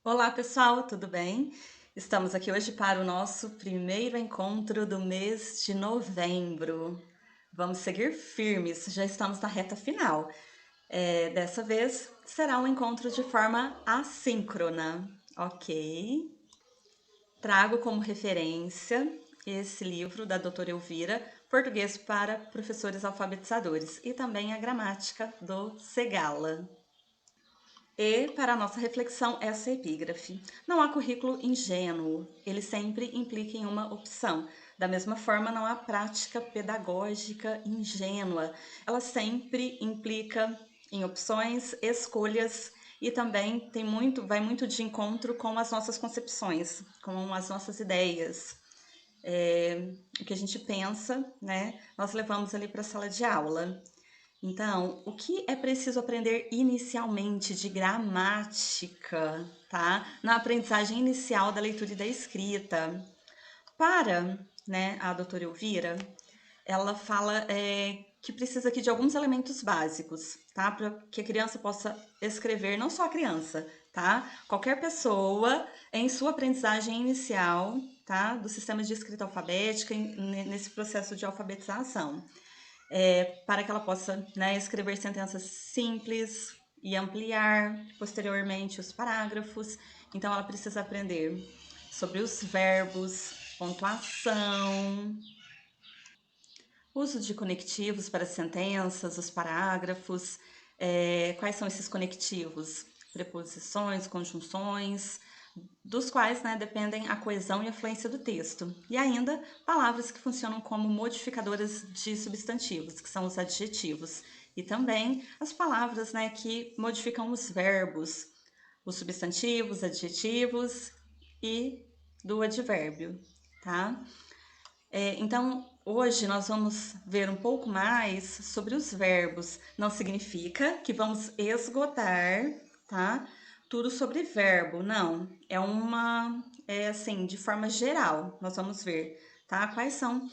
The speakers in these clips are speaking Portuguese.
Olá, pessoal, tudo bem? Estamos aqui hoje para o nosso primeiro encontro do mês de novembro. Vamos seguir firmes, já estamos na reta final. Dessa vez será um encontro de forma assíncrona, ok? Trago como referência esse livro da doutora Elvira, Português para Professores Alfabetizadores, e também a gramática do Segala. E, para a nossa reflexão, essa epígrafe. Não há currículo ingênuo, ele sempre implica em uma opção. Da mesma forma, não há prática pedagógica ingênua, ela sempre implica em opções, escolhas e também vai muito de encontro com as nossas concepções, com as nossas ideias. O que a gente pensa, né? Nós levamos ali para a sala de aula. Então, o que é preciso aprender inicialmente de gramática, tá? Na aprendizagem inicial da leitura e da escrita. Para, né, a doutora Elvira, ela fala que precisa aqui de alguns elementos básicos, tá? Para que a criança possa escrever, não só a criança, tá? Qualquer pessoa em sua aprendizagem inicial, tá? Do sistema de escrita alfabética, nesse processo de alfabetização para que ela possa, né, escrever sentenças simples e ampliar posteriormente os parágrafos. Então, ela precisa aprender sobre os verbos, pontuação, uso de conectivos para sentenças, os parágrafos, quais são esses conectivos? Preposições, conjunções, dos quais, né, dependem a coesão e a fluência do texto. E ainda palavras que funcionam como modificadoras de substantivos, que são os adjetivos. E também as palavras, né, que modificam os verbos, os substantivos, adjetivos e do advérbio, tá? Então, hoje nós vamos ver um pouco mais sobre os verbos. Não significa que vamos esgotar, tá? Tudo sobre verbo, não. É assim, de forma geral, nós vamos ver, tá? Quais são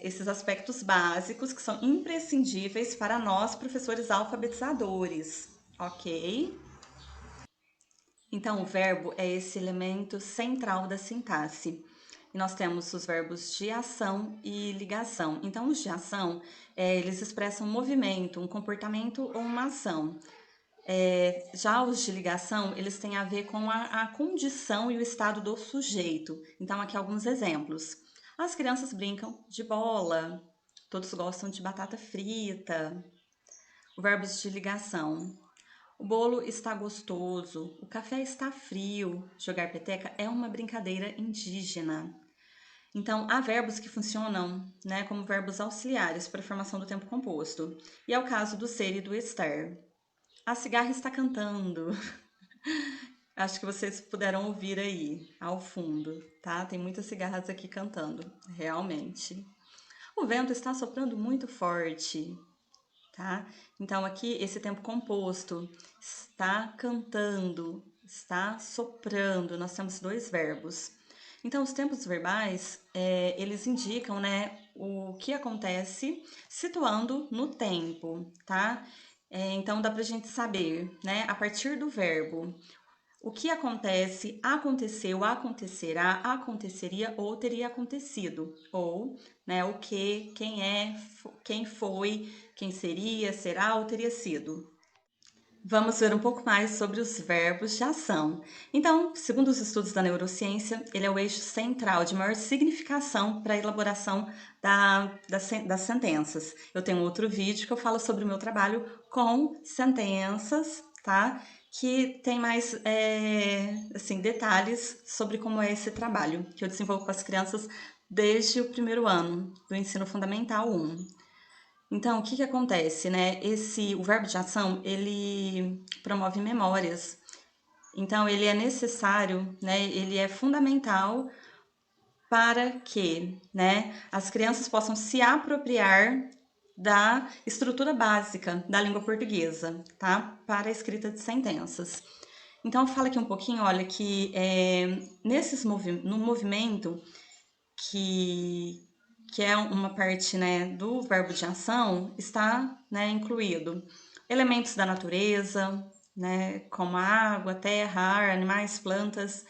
esses aspectos básicos que são imprescindíveis para nós, professores alfabetizadores, ok? Então, o verbo é esse elemento central da sintaxe. E nós temos os verbos de ação e ligação. Então, os de ação, eles expressam um movimento, um comportamento ou uma ação. Já os de ligação, eles têm a ver com a condição e o estado do sujeito. Então, aqui alguns exemplos. As crianças brincam de bola, todos gostam de batata frita. Verbos de ligação. O bolo está gostoso, o café está frio. Jogar peteca é uma brincadeira indígena. Então, há verbos que funcionam, né, como verbos auxiliares para a formação do tempo composto. E é o caso do ser e do estar. A cigarra está cantando. Acho que vocês puderam ouvir aí, ao fundo, tá? Tem muitas cigarras aqui cantando, realmente. O vento está soprando muito forte, tá? Então, aqui, esse tempo composto está cantando, está soprando. Nós temos dois verbos. Então, os tempos verbais, eles indicam, né, o que acontece situando no tempo, tá? Então, dá pra gente saber, né, a partir do verbo, o que acontece, aconteceu, acontecerá, aconteceria ou teria acontecido. Ou, né, o que, quem é, quem foi, quem seria, será ou teria sido. Vamos ver um pouco mais sobre os verbos de ação. Então, segundo os estudos da neurociência, ele é o eixo central de maior significação para a elaboração das sentenças. Eu tenho outro vídeo que eu falo sobre o meu trabalho com sentenças, tá? Que tem mais assim, detalhes sobre como é esse trabalho, que eu desenvolvo com as crianças desde o primeiro ano do ensino fundamental 1. Então, o que que acontece, né? O verbo de ação, ele promove memórias. Então, ele é necessário, né? Ele é fundamental para que, né, as crianças possam se apropriar da estrutura básica da língua portuguesa, tá? Para a escrita de sentenças. Então, fala aqui um pouquinho, olha, que no movimento que, que é uma parte, né, do verbo de ação, está, né, incluído elementos da natureza, né? Como a água, terra, ar, animais, plantas,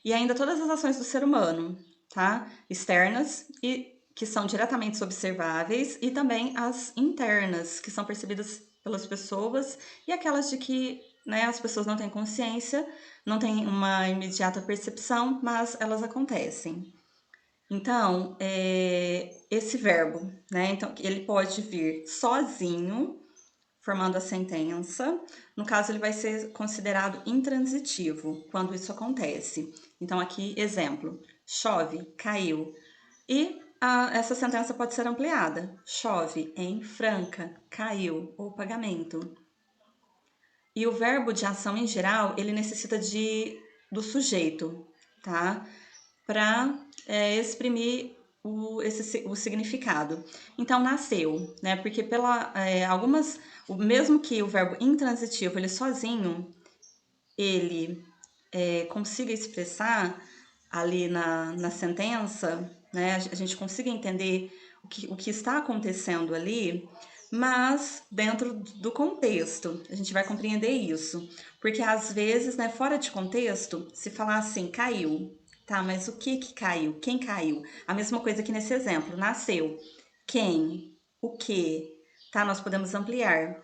e ainda todas as ações do ser humano, tá? Externas e que são diretamente observáveis, e também as internas, que são percebidas pelas pessoas, e aquelas de que, né, as pessoas não têm consciência, não têm uma imediata percepção, mas elas acontecem. Então, esse verbo, né? Então, ele pode vir sozinho, formando a sentença. No caso, ele vai ser considerado intransitivo quando isso acontece. Então, aqui, exemplo: chove, caiu. E essa sentença pode ser ampliada: chove em Franca, caiu o pagamento. E o verbo de ação em geral, ele necessita do sujeito, tá? Para exprimir o significado. Então, nasceu, né? Porque mesmo que o verbo intransitivo, ele sozinho, ele consiga expressar ali na sentença, né? A gente consiga entender o que está acontecendo ali, mas dentro do contexto, a gente vai compreender isso. Porque às vezes, né, fora de contexto, se falar assim, caiu, tá, mas o que caiu? Quem caiu? A mesma coisa que nesse exemplo, nasceu. Quem? O que? Tá, nós podemos ampliar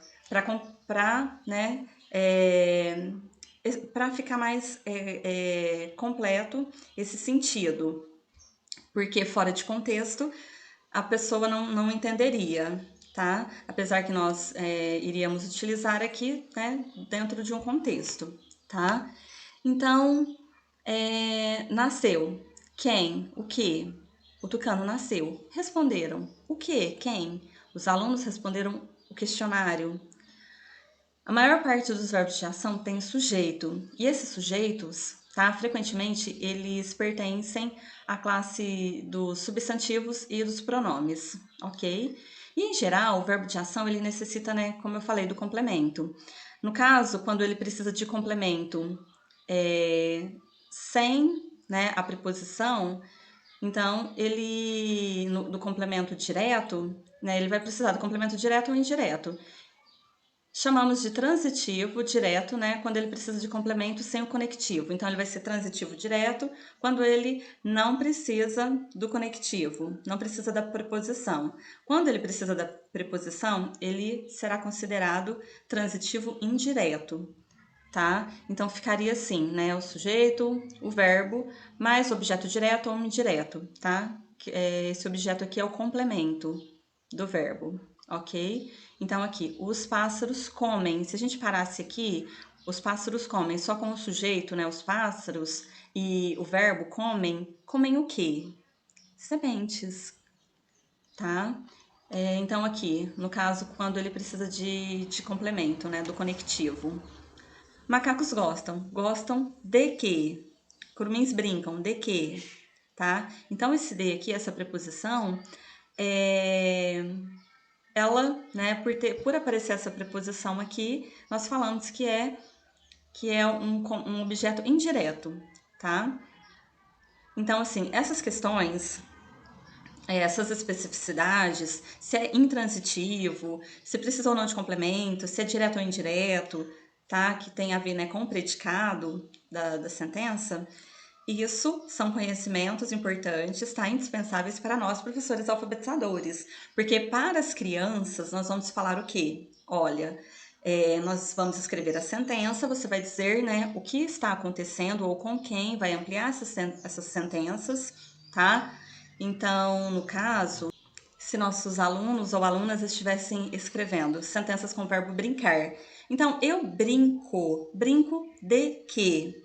para, né, para ficar mais completo esse sentido, porque fora de contexto a pessoa não entenderia, tá? Apesar que nós iríamos utilizar aqui, né, dentro de um contexto, tá? Então, nasceu. Quem? O que? O tucano nasceu. Responderam. O que? Quem? Os alunos responderam o questionário. A maior parte dos verbos de ação tem sujeito, e esses sujeitos, tá, frequentemente, eles pertencem à classe dos substantivos e dos pronomes, ok? E, em geral, o verbo de ação, ele necessita, né, como eu falei, do complemento. No caso, quando ele precisa de complemento sem, né, a preposição, então, do complemento direto, né, ele vai precisar do complemento direto ou indireto. Chamamos de transitivo direto, né, quando ele precisa de complemento sem o conectivo. Então, ele vai ser transitivo direto quando ele não precisa do conectivo, não precisa da preposição. Quando ele precisa da preposição, ele será considerado transitivo indireto, tá? Então, ficaria assim, né, o sujeito, o verbo, mais o objeto direto ou indireto, tá? Esse objeto aqui é o complemento do verbo, ok? Então, aqui, os pássaros comem. Se a gente parasse aqui, os pássaros comem só com o sujeito, né? Os pássaros e o verbo comem, comem o quê? Sementes, tá? Então, aqui, no caso, quando ele precisa de complemento, né? Do conectivo. Macacos gostam. Gostam de quê? Curumins brincam. De quê? Tá? Então, esse de aqui, essa preposição, ela, né, por aparecer essa preposição aqui, nós falamos que é um objeto indireto, tá? Então, assim, essas questões, essas especificidades, se é intransitivo, se precisa ou não de complemento, se é direto ou indireto, tá? Que tem a ver, né, com o predicado da sentença. Isso são conhecimentos importantes, tá? Indispensáveis para nós, professores alfabetizadores. Porque para as crianças, nós vamos falar o quê? Olha, nós vamos escrever a sentença, você vai dizer, né, o que está acontecendo ou com quem, vai ampliar essas sentenças, tá? Então, no caso, se nossos alunos ou alunas estivessem escrevendo sentenças com o verbo brincar. Então, eu brinco. Brinco de quê?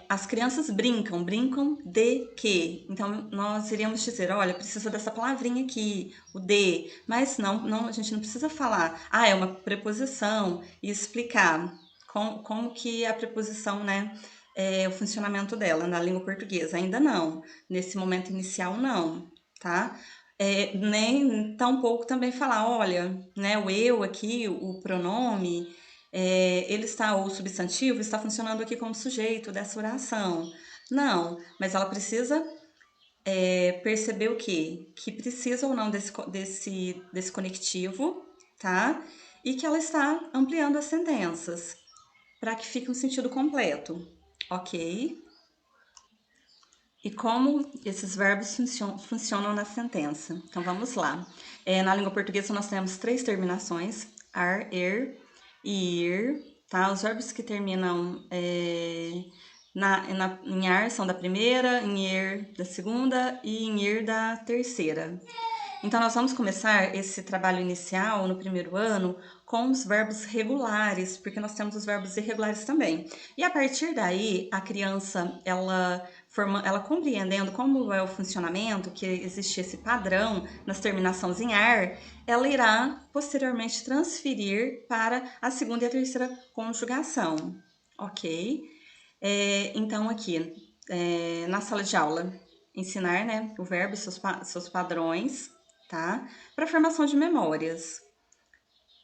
As crianças brincam, brincam de quê? Então, nós iríamos dizer, olha, precisa dessa palavrinha aqui, o de, mas não, a gente não precisa falar, é uma preposição, e explicar como que a preposição, né, o funcionamento dela na língua portuguesa. Ainda não, nesse momento inicial não, tá? Nem tampouco também falar, olha, né, o eu aqui, o pronome, ele está, ou o substantivo, está funcionando aqui como sujeito dessa oração. Não, mas ela precisa perceber o quê? Que precisa ou não desse conectivo, tá? e que ela está ampliando as sentenças para que fique um sentido completo, ok? E como esses verbos funcionam na sentença? Então vamos lá. Na língua portuguesa nós temos 3 terminações: ar, er e ir. Tá? Os verbos que terminam em ar são da primeira, em er da segunda e em ir da terceira. Então, nós vamos começar esse trabalho inicial no primeiro ano com os verbos regulares, porque nós temos os verbos irregulares também. E a partir daí, a criança, ela compreendendo como é o funcionamento, que existe esse padrão nas terminações em ar, ela irá posteriormente transferir para a segunda e a terceira conjugação, ok? Então, aqui, na sala de aula, ensinar, né, o verbo e seus padrões, tá? Para formação de memórias,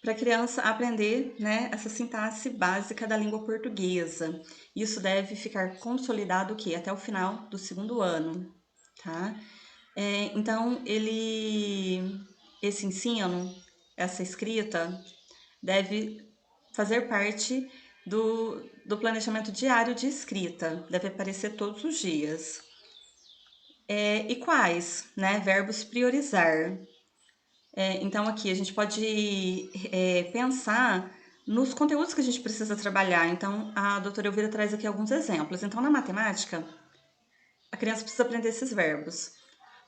para a criança aprender, né, essa sintaxe básica da língua portuguesa. Isso deve ficar consolidado o quê? Até o final do segundo ano, tá? Então, esse ensino, essa escrita, deve fazer parte do planejamento diário de escrita, deve aparecer todos os dias. E quais, né? Verbos priorizar. Então, aqui a gente pode pensar nos conteúdos que a gente precisa trabalhar. Então, a doutora Elvira traz aqui alguns exemplos. Então, na matemática, a criança precisa aprender esses verbos: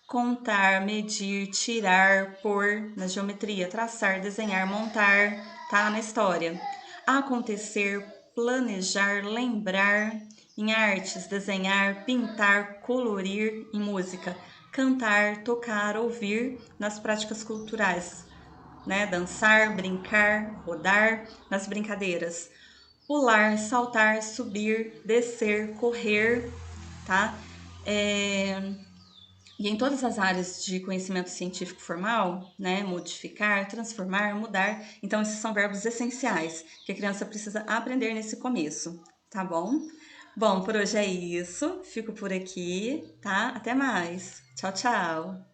contar, medir, tirar, pôr. Na geometria, traçar, desenhar, montar, tá? Na história, acontecer, planejar, lembrar. Em artes, desenhar, pintar, colorir. Em música, cantar, tocar, ouvir. Nas práticas culturais, né? Dançar, brincar, rodar. Nas brincadeiras, pular, saltar, subir, descer, correr, tá? E em todas as áreas de conhecimento científico formal, né, modificar, transformar, mudar, então esses são verbos essenciais que a criança precisa aprender nesse começo, tá bom? Bom, por hoje é isso, fico por aqui, tá? Até mais. Tchau, tchau.